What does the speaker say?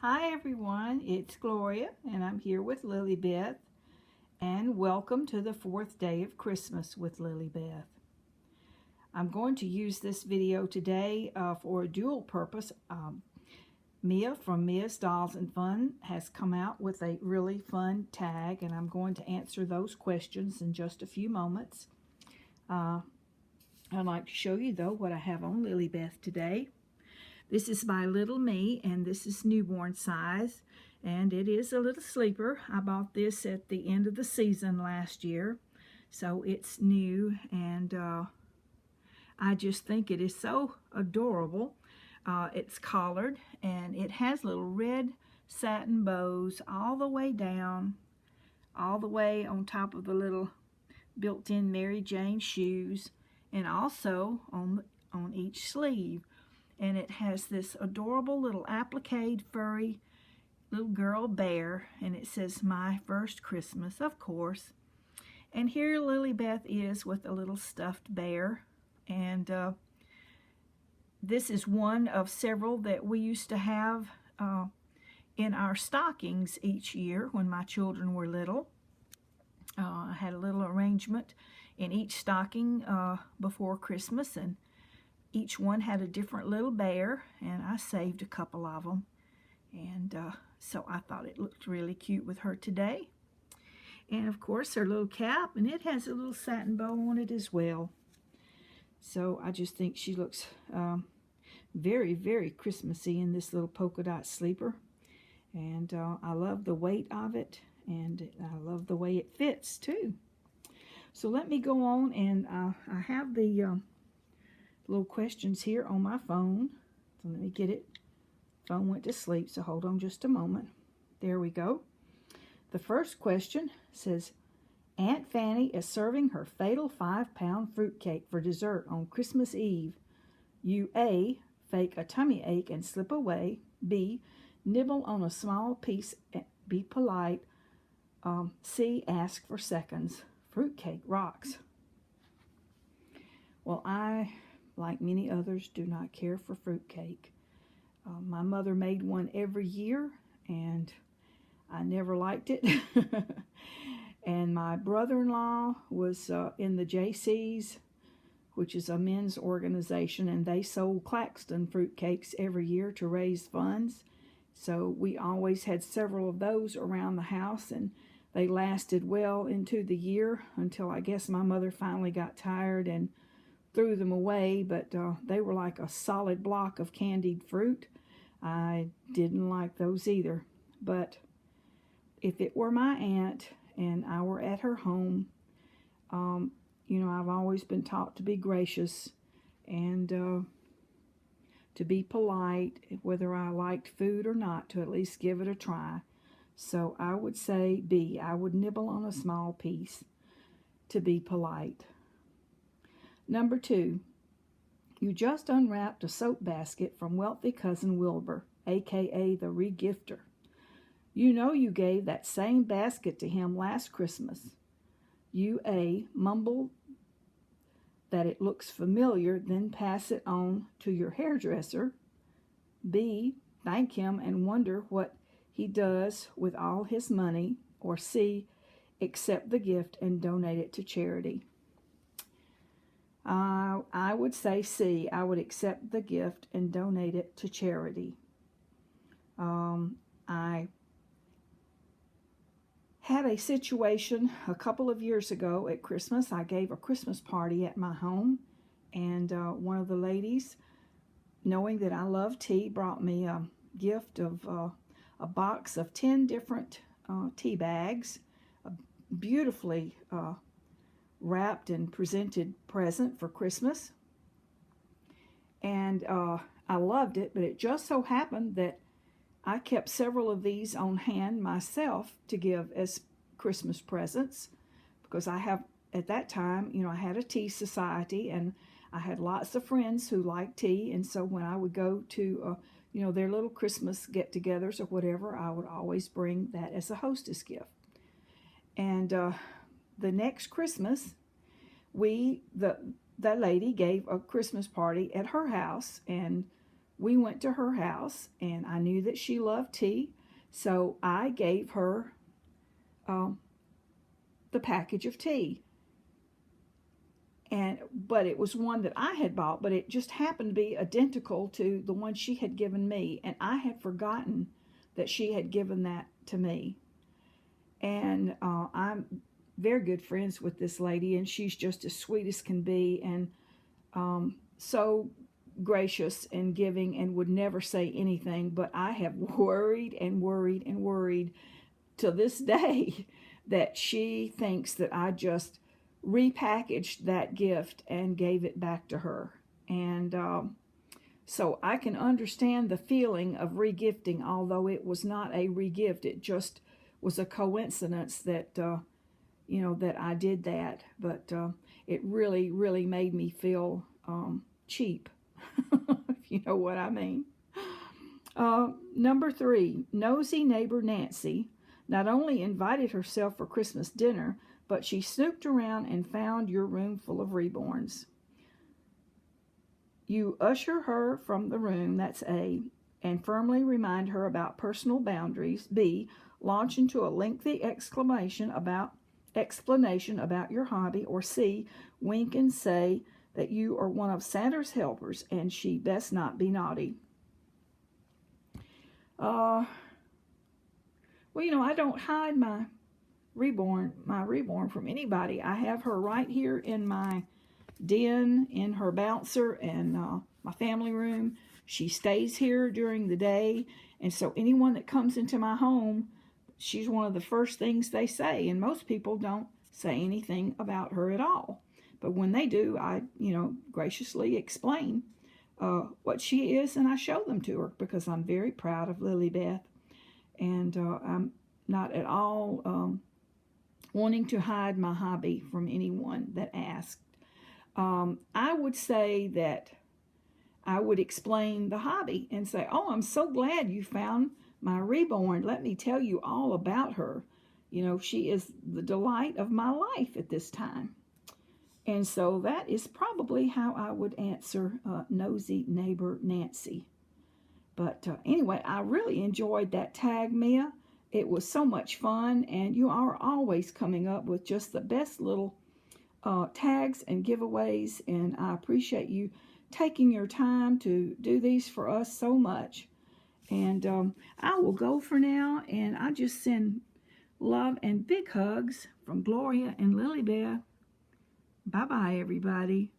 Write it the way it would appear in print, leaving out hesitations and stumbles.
Hi everyone, it's Gloria and I'm here with Lily Beth, and welcome to the 4th day of Christmas with Lily Beth. I'm going to use this video today for a dual purpose. Mia from Mia's Dolls and Fun has come out with a really fun tag, and I'm going to answer those questions in just a few moments. I'd like to show you though what I have on Lily Beth today. This is by Little Me, and this is newborn size, and it is a little sleeper. I bought this at the end of the season last year, so it's new, and I just think it is so adorable. It's collared, and it has little red satin bows all the way down, all the way on top of the little built-in Mary Jane shoes, and also on each sleeve. And it has this adorable little appliqued furry little girl bear, and it says "My First Christmas," of course. And here Lily Beth is with a little stuffed bear, and this is one of several that we used to have in our stockings each year when my children were little. I had a little arrangement in each stocking before Christmas, and each one had a different little bear, and I saved a couple of them, and so I thought it looked really cute with her today. And of course her little cap, and it has a little satin bow on it as well. So I just think she looks very, very Christmassy in this little polka dot sleeper, and I love the weight of it, and I love the way it fits too. So let me go on, and I have the little questions here on my phone. So let me get it. Phone went to sleep, so hold on just a moment. There we go. The first question says, Aunt Fanny is serving her fatal 5-pound fruitcake for dessert on Christmas Eve. You A, fake a tummy ache and slip away. B, nibble on a small piece and be polite. C, ask for seconds. Fruitcake rocks. Well, I, like many others, do not care for fruitcake. My mother made one every year, and I never liked it. And my brother-in-law was in the JC's, which is a men's organization, and they sold Claxton fruitcakes every year to raise funds. So we always had several of those around the house, and they lasted well into the year until I guess my mother finally got tired and threw them away, but they were like a solid block of candied fruit. I didn't like those either. But if it were my aunt and I were at her home, you know, I've always been taught to be gracious and to be polite, whether I liked food or not, to at least give it a try. So I would say B. I would nibble on a small piece to be polite. Number 2, you just unwrapped a soap basket from wealthy cousin Wilbur, aka the regifter. You know you gave that same basket to him last Christmas. You A, mumble that it looks familiar, then pass it on to your hairdresser. B, thank him and wonder what he does with all his money. Or C, accept the gift and donate it to charity. I would say C. I would accept the gift and donate it to charity. I had a situation a couple of years ago at Christmas. I gave a Christmas party at my home, and one of the ladies, knowing that I love tea, brought me a gift of a box of 10 different tea bags, a beautifully wrapped and presented present for Christmas. And I loved it, but it just so happened that I kept several of these on hand myself to give as Christmas presents, because I have, at that time, you know, I had a tea society, and I had lots of friends who liked tea, and so when I would go to you know, their little Christmas get-togethers or whatever, I would always bring that as a hostess gift. And the next Christmas, the lady gave a Christmas party at her house, and we went to her house, and I knew that she loved tea, so I gave her the package of tea. But it was one that I had bought, but it just happened to be identical to the one she had given me, and I had forgotten that she had given that to me. And I'm very good friends with this lady, and she's just as sweet as can be, and so gracious and giving, and would never say anything. But I have worried and worried and worried to this day that she thinks that I just repackaged that gift and gave it back to her. And so I can understand the feeling of regifting, although it was not a regift. It just was a coincidence that that I did that. But it really, really made me feel cheap, if you know what I mean. Number 3, nosy neighbor Nancy not only invited herself for Christmas dinner, but she snooped around and found your room full of reborns. You usher her from the room, that's A, and firmly remind her about personal boundaries, B, launch into a lengthy explanation about your hobby, or C, wink and say that you are one of Santa's helpers and she best not be naughty. Well, I don't hide my reborn from anybody. I have her right here in my den, in her bouncer, and my family room. She stays here during the day, and so anyone that comes into my home, she's one of the first things they say, and most people don't say anything about her at all. But when they do, I, graciously explain what she is, and I show them to her, because I'm very proud of Lillie Beth, and I'm not at all wanting to hide my hobby from anyone that asked. I would say that I would explain the hobby and say, oh, I'm so glad you found my reborn. Let me tell you all about her. She is the delight of my life at this time. And so that is probably how I would answer nosy neighbor Nancy. But anyway, I really enjoyed that tag, Mia. It was so much fun, and you are always coming up with just the best little tags and giveaways, and I appreciate you taking your time to do these for us so much. And I will go for now, and I just send love and big hugs from Gloria and Lillie Beth. Bye-bye, everybody.